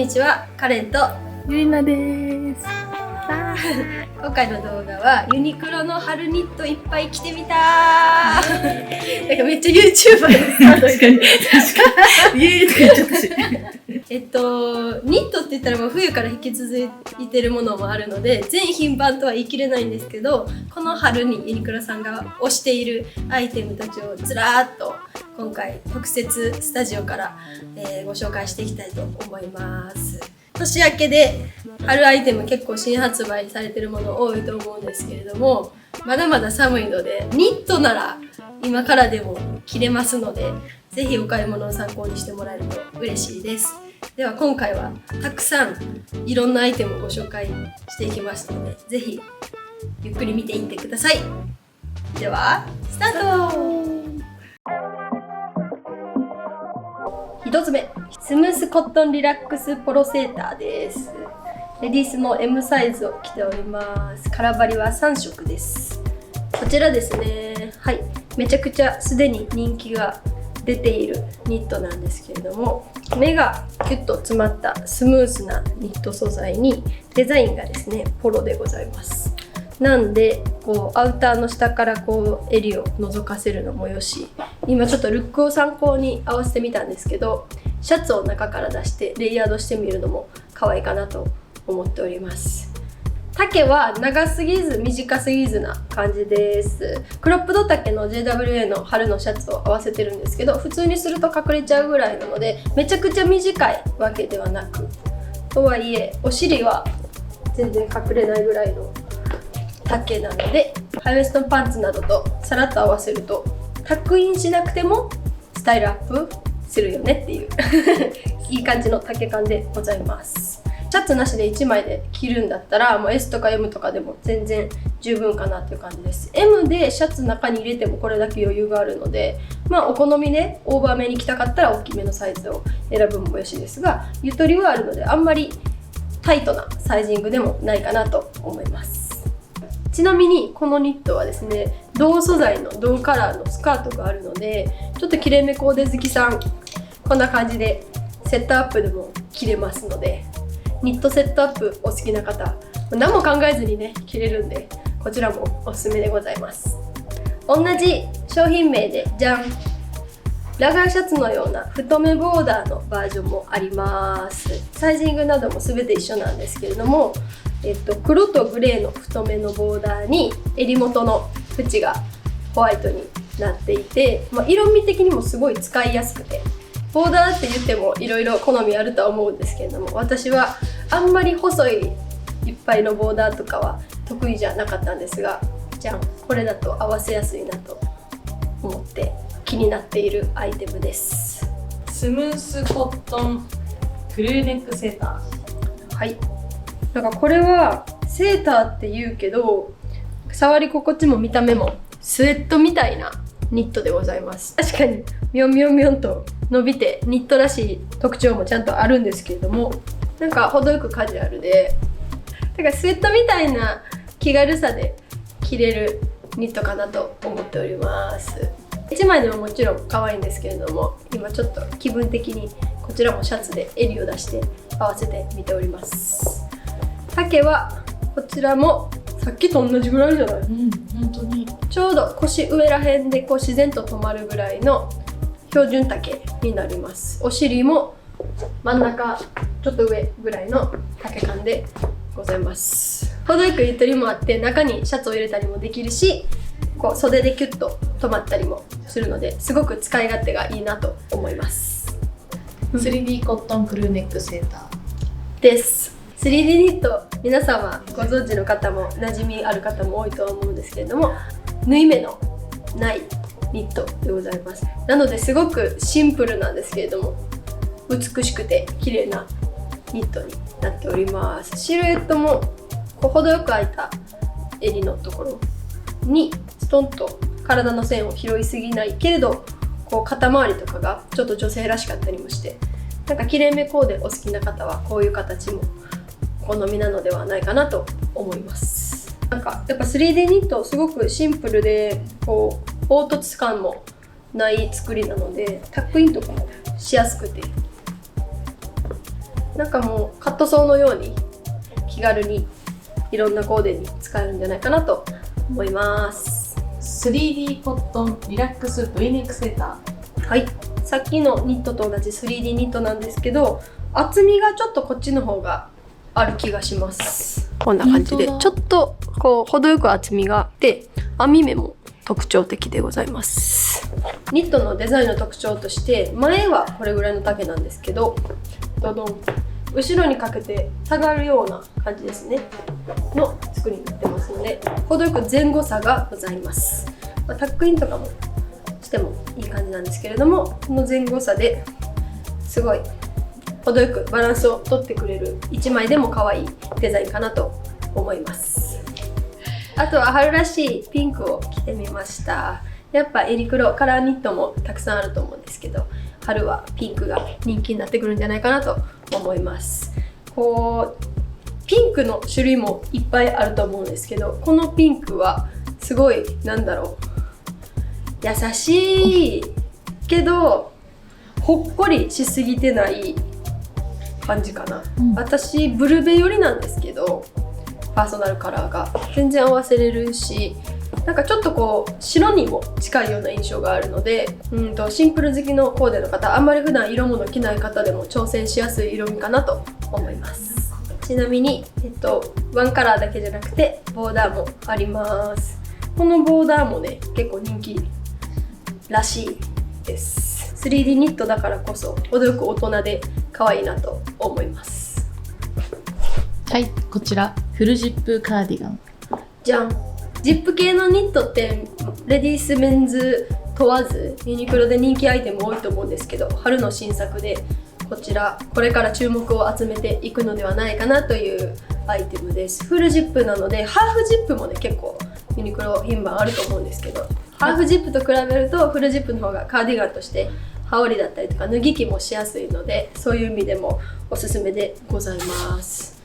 にちは、カレンとゆりなです。今回の動画はユニクロの春ニットいっぱい着てみたなんかめっちゃ YouTuber です確かにイエーイとか言っちゃったしニットって言ったらもう冬から引き続いてるものもあるので全品番とは言い切れないんですけど、この春にユニクロさんが推しているアイテムたちをずらーっと今回特設スタジオから、ご紹介していきたいと思います。年明けで春アイテム結構新発売されてるもの多いと思うんですけれども、まだまだ寒いのでニットなら今からでも着れますので、ぜひお買い物を参考にしてもらえると嬉しいです。では今回はたくさんいろんなアイテムをご紹介していきますので、ぜひゆっくり見ていってください。ではスタート。1つ目、スムースコットンリラックスポロセーターです。レディースの M サイズを着ております。カラーバリは3色です。こちらですね、はい、めちゃくちゃすでに人気が出ているニットなんですけれども、目がキュッと詰まったスムースなニット素材にデザインがですねポロでございます。なんでこうアウターの下からこう襟を覗かせるのもよし、今ちょっとルックを参考に合わせてみたんですけど、シャツを中から出してレイヤードしてみるのも可愛いかなと思っております。丈は長すぎず短すぎずな感じです。クロップド丈の JWA の春のシャツを合わせてるんですけど、普通にすると隠れちゃうぐらいなのでめちゃくちゃ短いわけではなく、とはいえお尻は全然隠れないぐらいの丈なので、ハイウエストパンツなどとさらっと合わせるとタックインしなくてもスタイルアップするよねっていういい感じの丈感でございます。シャツなしで1枚で着るんだったらもう S とか M とかでも全然十分かなっていう感じです。 M でシャツ中に入れてもこれだけ余裕があるので、まあお好みでオーバーめに着たかったら大きめのサイズを選ぶもよしですが、ゆとりはあるのであんまりタイトなサイジングでもないかなと思います。ちなみにこのニットはですね、同素材の同カラーのスカートがあるので、ちょっときれいめコーデ好きさんこんな感じでセットアップでも着れますので、ニットセットアップお好きな方、何も考えずにね着れるんで、こちらもおすすめでございます。同じ商品名でじゃん、ラガーシャツのような太めボーダーのバージョンもあります。サイジングなども全て一緒なんですけれども、黒とグレーの太めのボーダーに襟元の縁がホワイトになっていて、色味的にもすごい使いやすくて、ボーダーって言ってもいろいろ好みあるとは思うんですけれども、私はあんまり細いいっぱいのボーダーとかは得意じゃなかったんですが、じゃん、これだと合わせやすいなと思って気になっているアイテムです。スムースコットンクルーネックセーター。はい、なんかこれはセーターって言うけど触り心地も見た目もスウェットみたいなニットでございます。確かにミョンミョンミョンと伸びてニットらしい特徴もちゃんとあるんですけれども、なんか程よくカジュアルで、だからスウェットみたいな気軽さで着れるニットかなと思っております。1枚でももちろん可愛いんですけれども、今ちょっと気分的にこちらもシャツで襟を出して合わせてみております。丈はこちらもさっきと同じぐらいじゃない？本当にちょうど腰上らへんでこう自然と止まるぐらいの標準丈になります。お尻も真ん中ちょっと上ぐらいの丈感でございます。程よくゆとりもあって、中にシャツを入れたりもできるし、こう袖でキュッと止まったりもするので、すごく使い勝手がいいなと思います。3D コットンクルーネックセーターです。3D ニット、皆様ご存知の方も馴染みある方も多いとは思うんですけれども、縫い目のないニットでございます。なのですごくシンプルなんですけれども美しくて綺麗なニットになっております。シルエットもこう程よく開いた襟のところにストンと体の線を拾いすぎないけれど、こう肩周りとかがちょっと女性らしかったりもして、なんかきれいめコーデお好きな方はこういう形も好みなのではないかなと思います。なんかやっぱ 3D ニットすごくシンプルでこう凹凸感もない作りなので、タックインとかもしやすくてなんかもうカットソーのように気軽にいろんなコーデに使えるんじゃないかなと思います。 3D コットンリラックス V ネックセーター。はい、さっきのニットと同じ 3D ニットなんですけど、厚みがちょっとこっちの方がある気がします。こんな感じでちょっとこう程よく厚みがあって、編み目も特徴的でございます。ニットのデザインの特徴として、前はこれぐらいの丈なんですけど、どどん後ろにかけて下がるような感じですねの作りになってますので、程よく前後差がございます。タックインとかもしてもいい感じなんですけれども、この前後差ですごい程よくバランスをとってくれる1枚でも可愛いデザインかなと思います。あとは春らしいピンクを着てみました。やっぱユニクロカラーニットもたくさんあると思うんですけど、春はピンクが人気になってくるんじゃないかなと思います。こうピンクの種類もいっぱいあると思うんですけど、このピンクはすごいなんだろう、優しいけどほっこりしすぎてない感じかな、私ブルベ寄りなんですけど、パーソナルカラーが全然合わせれるし、なんかちょっとこう白にも近いような印象があるので、シンプル好きのコーデの方、あんまり普段色物着ない方でも挑戦しやすい色味かなと思います。ちなみに、ワンカラーだけじゃなくてボーダーもあります。このボーダーもね結構人気らしいです。 3D ニットだからこそ程よく大人で可愛いなと思います。はい、こちらフルジップカーディガン。じゃん。ジップ系のニットってレディースメンズ問わずユニクロで人気アイテム多いと思うんですけど、春の新作でこちらこれから注目を集めていくのではないかなというアイテムです。フルジップなので、ハーフジップもね結構ユニクロ品番あると思うんですけど、ハーフジップと比べるとフルジップの方がカーディガンとして羽織だったりとか脱ぎ着もしやすいので、そういう意味でもおすすめでございます。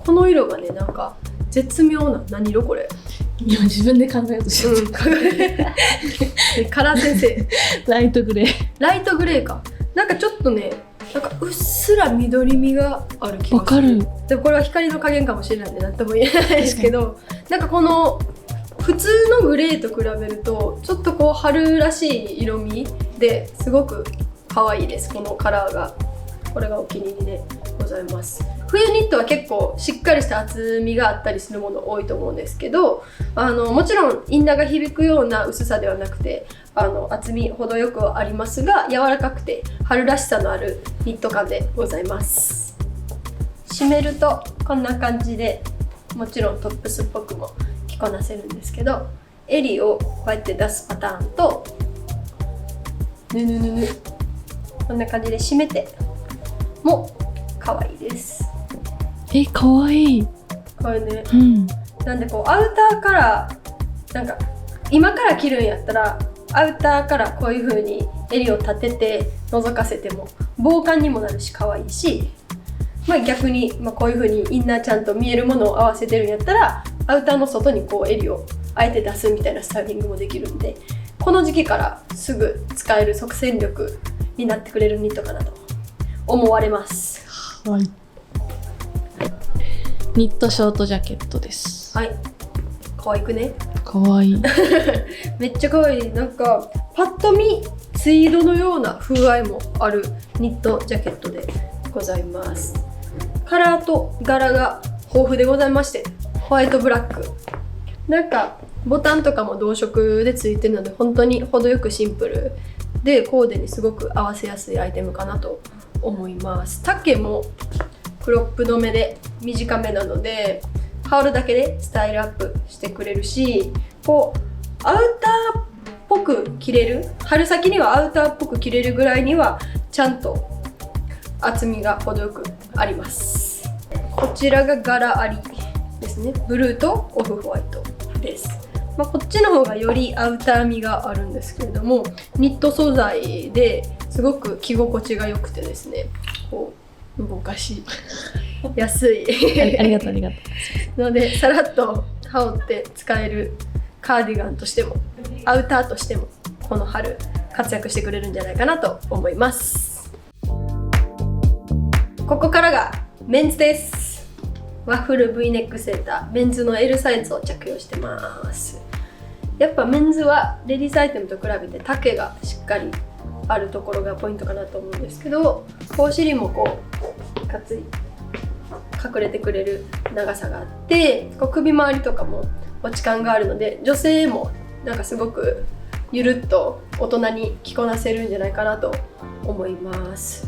この色がねなんか絶妙な、何色これ、今自分で考えようとしてた、カラー先生ライトグレー。ライトグレーか。なんかちょっとね、なんかうっすら緑みがある気がする。わかる。でもこれは光の加減かもしれないんで何とも言えないですけど、なんかこの普通のグレーと比べるとちょっとこう春らしい色味ですごく可愛いです。このカラーが、これがお気に入りでございます。冬ニットは結構しっかりした厚みがあったりするもの多いと思うんですけど、もちろんインナーが響くような薄さではなくて、厚み程よくはありますが柔らかくて春らしさのあるニット感でございます。締めるとこんな感じで、もちろんトップスっぽくも着こなせるんですけど、襟をこうやって出すパターンとこんな感じで締めても可愛いです。かわいい。これね、なんでこうアウターからなんか今から着るんやったらアウターからこういう風に襟を立てて覗かせても防寒にもなるし可愛いし、逆に、こういう風にインナーちゃんと見えるものを合わせてるんやったらアウターの外にこう襟をあえて出すみたいなスタイリングもできるんで、この時期からすぐ使える即戦力になってくれるニットかなと思われます。はい。ニットショートジャケットです。はい。可愛くね。可愛い。めっちゃ可愛い。なんかパッと見ツイードのような風合いもあるニットジャケットでございます。カラーと柄が豊富でございまして、ホワイトブラック。なんかボタンとかも同色でついてるので本当に程よくシンプルでコーデにすごく合わせやすいアイテムかなと思います。丈もクロップ止めで短めなので羽織るだけでスタイルアップしてくれるし、こうアウターっぽく着れる、春先にはアウターっぽく着れるぐらいにはちゃんと厚みが程よくあります。こちらが柄ありですね。ブルーとオフホワイトです。こっちの方がよりアウター味があるんですけれども、ニット素材ですごく着心地が良くてですね、こう動かし安いありがとうありがとう。のでさらっと羽織って使えるカーディガンとしてもアウターとしてもこの春活躍してくれるんじゃないかなと思います。ここからがメンズです。ワッフル V ネックセーター、メンズの L サイズを着用してます。やっぱメンズはレディースアイテムと比べて丈がしっかりあるところがポイントかなと思うんですけど、お尻もこうかつい隠れてくれる長さがあって、こう首周りとかも落ち感があるので、女性もなんかすごくゆるっと大人に着こなせるんじゃないかなと思います。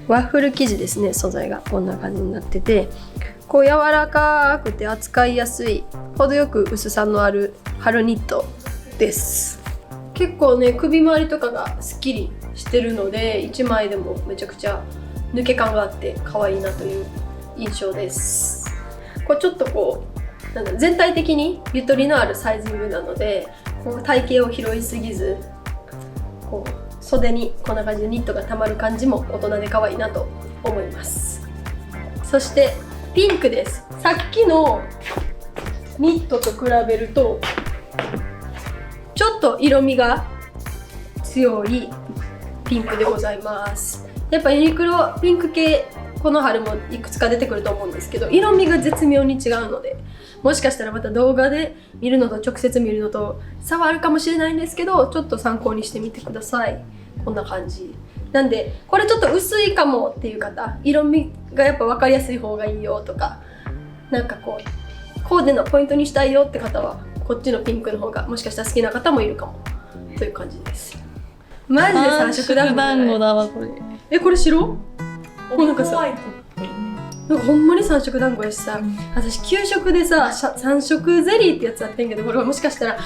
ワッフル生地ですね。素材がこんな感じになってて、こう柔らかくて扱いやすい、程よく薄さのある春ニットです。結構ね、首周りとかがすっきりしてるので、1枚でもめちゃくちゃ抜け感があって可愛いなという印象です。こうちょっとこうなんだ、全体的にゆとりのあるサイジングなので、こう体型を広いすぎず、こう袖にこんな感じでニットがたまる感じも大人で可愛いなと思います。そしてピンクです。さっきのニットと比べるとちょっと色味が強いピンクでございます。やっぱユニクロピンク系、この春もいくつか出てくると思うんですけど、色味が絶妙に違うので、もしかしたらまた動画で見るのと直接見るのと差はあるかもしれないんですけど、ちょっと参考にしてみてください。こんな感じなんで、これちょっと薄いかもっていう方、色味がやっぱ分かりやすい方がいいよとか、なんかこうコーデのポイントにしたいよって方はこっちのピンクの方がもしかしたら好きな方もいるかもという感じです。マジで三色団子だわこれ。これ白？なんかさ、ホワイトなんかほんまに三色団子やしさ、私給食でさ三色ゼリーってやつやってんけど、これはもしかしたら関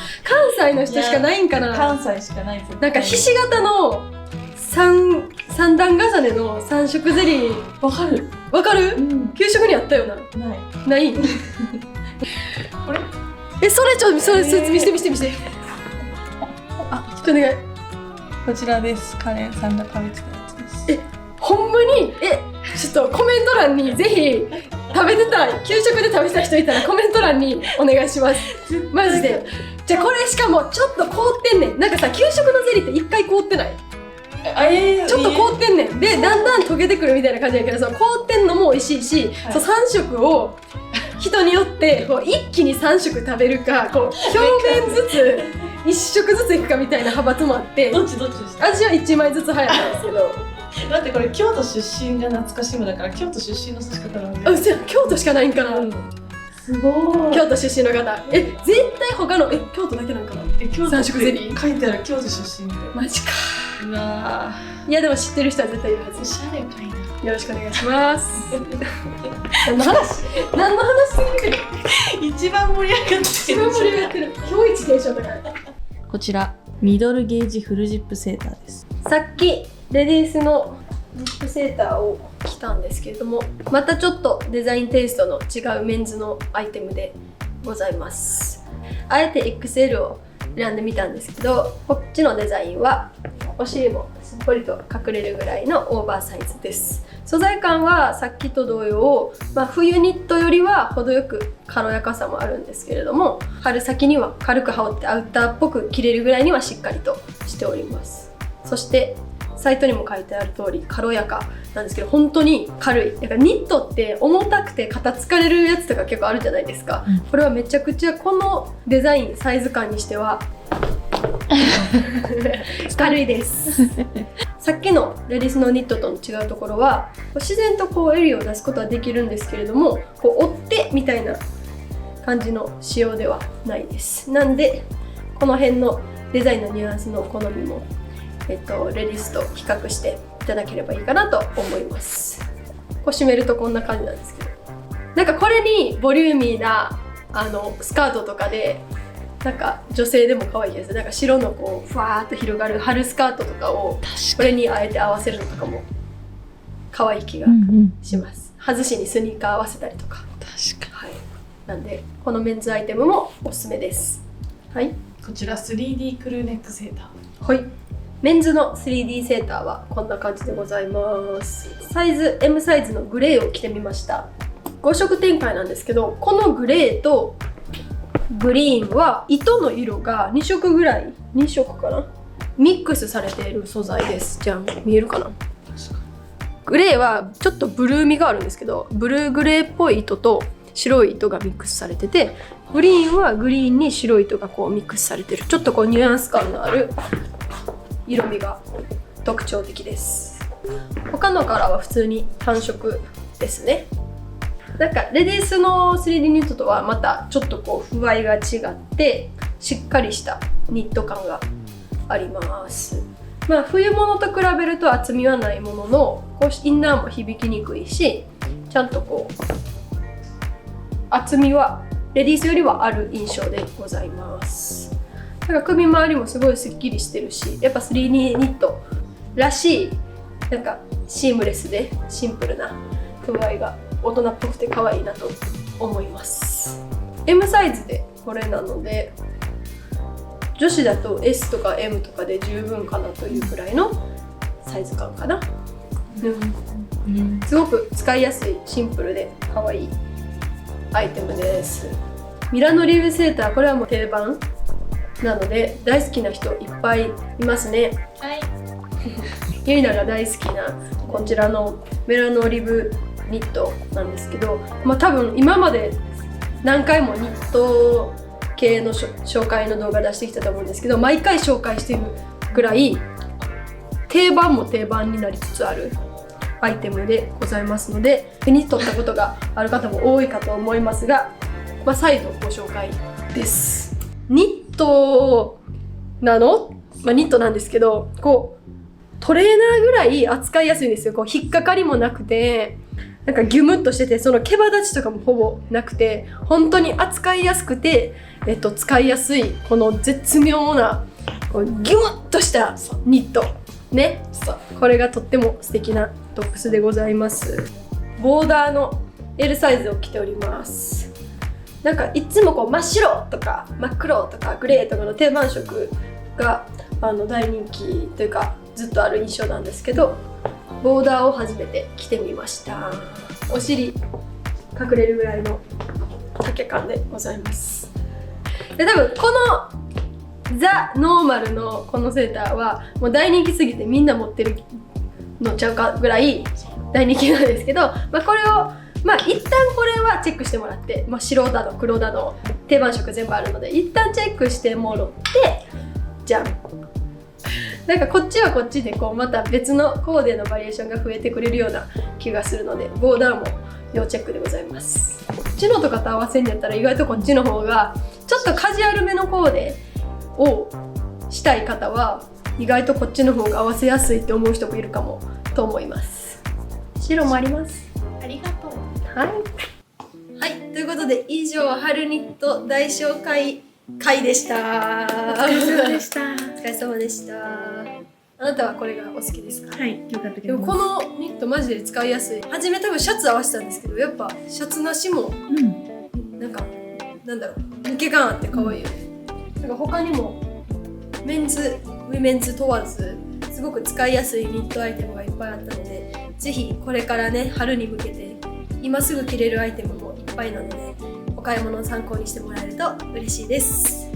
西の人しかないんかな。関西しかないですよ。なんかひし形の三段重ねの三色ゼリー。わかる？わかる？給食にあったよな。ない。ない？これ？それ見して。あ、ちょっとお願い。こちらです。カレンさんが食べてたやつです。ほんまにちょっとコメント欄にぜひ食べてたい、給食で食べてた人いたらコメント欄にお願いします。マジで。じゃあこれしかもちょっと凍ってんねん。なんかさ、給食のゼリーって一回凍ってない？ちょっと凍ってんねん。でだんだん溶けてくるみたいな感じだけど、その凍ってんのも美味しいし、そう3色を人によってこう一気に3色食べるか、こう表面ずつ1色ずついくかみたいな派閥もあって、どっちでした？味は1枚ずつ早かったんですけどだってこれ京都出身が懐かしむだから、京都出身の人しか食べない。京都しかないんかな、すごい。京都出身の方、絶対他の京都だけなんかな。京都三色ゼリー書いてある、京都出身みたいな。マジか。うわいやでも知ってる人は絶対いるはず。おしゃれかいな。よろしくお願いします何の話すぎる？一番盛り上がってる。一番盛り上がってる。今日一テンション高い。こちらミドルゲージフルジップセーターです。さっきレディースのジップセーターを着たんですけれども、またちょっとデザインテイストの違うメンズのアイテムでございます。あえて XL を選んでみたんですけど、こっちのデザインはお尻もすっぽりと隠れるぐらいのオーバーサイズです。素材感はさっきと同様、冬ニットよりは程よく軽やかさもあるんですけれども、春先には軽く羽織ってアウターっぽく着れるぐらいにはしっかりとしております。そしてサイトにも書いてある通り軽やかなんですけど、本当に軽い。だからニットって重たくて肩疲れるやつとか結構あるじゃないですか、これはめちゃくちゃこのデザインサイズ感にしては軽いですさっきのレディースのニットとの違うところは、自然とこう襟を出すことはできるんですけれども、こう折ってみたいな感じの仕様ではないです。なんでこの辺のデザインのニュアンスの好みもレディースと比較していただければいいかなと思います。こう締めるとこんな感じなんですけど、なんかこれにボリューミーなスカートとかでなんか女性でも可愛いです。なんか白のこうふわーっと広がる春スカートとかをこれにあえて合わせるのとかも可愛い気がします。外しにスニーカー合わせたりとか。確かに。はい。なんでこのメンズアイテムもおすすめです。はい。こちら 3D クルーネックセーター。はい。メンズの 3D セーターはこんな感じでございます。サイズ M サイズのグレーを着てみました。5色展開なんですけど、このグレーとグリーンは糸の色が2色ぐらい、2色かな、ミックスされている素材です。じゃあ見えるかな。グレーはちょっとブルーみがあるんですけど、ブルーグレーっぽい糸と白い糸がミックスされてて、グリーンはグリーンに白い糸がこうミックスされてる、ちょっとこうニュアンス感のある色味が特徴的です。他のカラーは普通に単色ですね。なんかレディースの 3D ニットとはまたちょっとこう風合いが違ってしっかりしたニット感があります。まあ冬物と比べると厚みはないものの、こうインナーも響きにくいし、ちゃんとこう厚みはレディースよりはある印象でございます。なんか首周りもすごいすっきりしてるし、やっぱ 3D ニットらしいなんかシームレスでシンプルな風合いが大人っぽくて可愛いなと思います。 M サイズでこれなので、女子だと S とか M とかで十分かなというくらいのサイズ感かな。すごく使いやすいシンプルで可愛いアイテムです。ミラノリブセーター、これはもう定番なので大好きな人いっぱいいますね。はい。ゆいなが大好きなこちらのメラノリブニットなんですけど、まあ多分今まで何回もニット系の紹介の動画出してきたと思うんですけど、毎回紹介してるくらい定番も定番になりつつあるアイテムでございますので、手に取ったことがある方も多いかと思いますが、まあ、再度ご紹介です。ニットなの？まあ、ニットなんですけど、こうトレーナーぐらい扱いやすいんですよ。こう引っかかりもなくて、なんかギュムッとしてて、その毛羽立ちとかもほぼなくて、本当に扱いやすくて、使いやすいこの絶妙なこうギュムッとしたニットね。これがとっても素敵なトップスでございます。ボーダーの L サイズを着ております。なんかいつもこう真っ白とか真っ黒とかグレーとかの定番色が大人気というかずっとある印象なんですけど、ボーダーを初めて着てみました。お尻隠れるぐらいの丈感でございます。で多分このザ・ノーマルのこのセーターはもう大人気すぎてみんな持ってるのちゃうかぐらい大人気なんですけど、まあ、これを一旦これはチェックしてもらって、白だの黒だの定番色全部あるので一旦チェックしてもらって、じゃん。なんかこっちはこっちでこうまた別のコーデのバリエーションが増えてくれるような気がするので、ボーダーも要チェックでございます。こっちのとかと合わせんやったら意外とこっちの方がちょっとカジュアルめのコーデをしたい方は意外とこっちの方が合わせやすいって思う人もいるかもと思います。白もあります。ありがとう。はい、ということで以上春ニット大紹介会でした。お疲れ様でした。お疲れ様でした。あなたはこれがお好きですか？はい、よかったけど。でもこのニットマジで使いやすい。初め多分シャツ合わせたんですけど、やっぱシャツなしもなんかなんだろう、抜け感あって可愛いよね。なんか他にもメンズ、ウィメンズ問わずすごく使いやすいニットアイテムがいっぱいあったので、ぜひこれからね春に向けて今すぐ着れるアイテムもいっぱいなので、お買い物を参考にしてもらえると嬉しいです。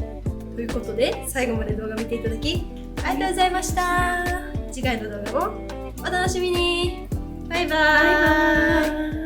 ということで最後まで動画見ていただきありがとうございました。次回の動画もお楽しみに。バイバーイ。